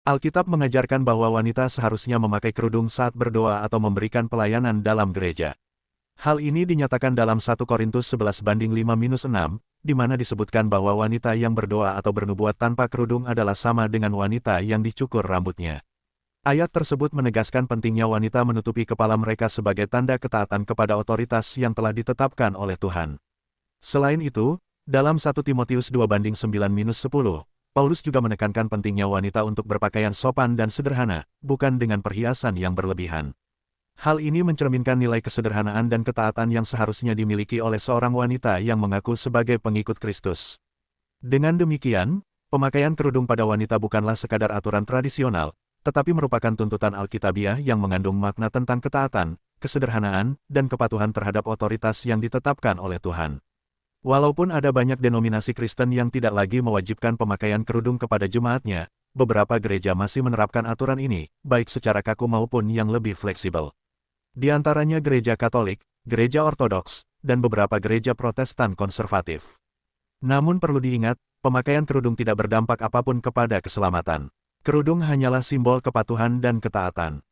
Alkitab mengajarkan bahwa wanita seharusnya memakai kerudung saat berdoa atau memberikan pelayanan dalam gereja. Hal ini dinyatakan dalam 1 Korintus 11:5-6, di mana disebutkan bahwa wanita yang berdoa atau bernubuat tanpa kerudung adalah sama dengan wanita yang dicukur rambutnya. Ayat tersebut menegaskan pentingnya wanita menutupi kepala mereka sebagai tanda ketaatan kepada otoritas yang telah ditetapkan oleh Tuhan. Selain itu, dalam 1 Timotius 2:9-10, Paulus juga menekankan pentingnya wanita untuk berpakaian sopan dan sederhana, bukan dengan perhiasan yang berlebihan. Hal ini mencerminkan nilai kesederhanaan dan ketaatan yang seharusnya dimiliki oleh seorang wanita yang mengaku sebagai pengikut Kristus. Dengan demikian, pemakaian kerudung pada wanita bukanlah sekadar aturan tradisional, tetapi merupakan tuntutan Alkitabiah yang mengandung makna tentang ketaatan, kesederhanaan, dan kepatuhan terhadap otoritas yang ditetapkan oleh Tuhan. Walaupun ada banyak denominasi Kristen yang tidak lagi mewajibkan pemakaian kerudung kepada jemaatnya, beberapa gereja masih menerapkan aturan ini, baik secara kaku maupun yang lebih fleksibel. Di antaranya gereja Katolik, gereja Ortodoks, dan beberapa gereja Protestan konservatif. Namun perlu diingat, pemakaian kerudung tidak berdampak apapun kepada keselamatan. Kerudung hanyalah simbol kepatuhan dan ketaatan.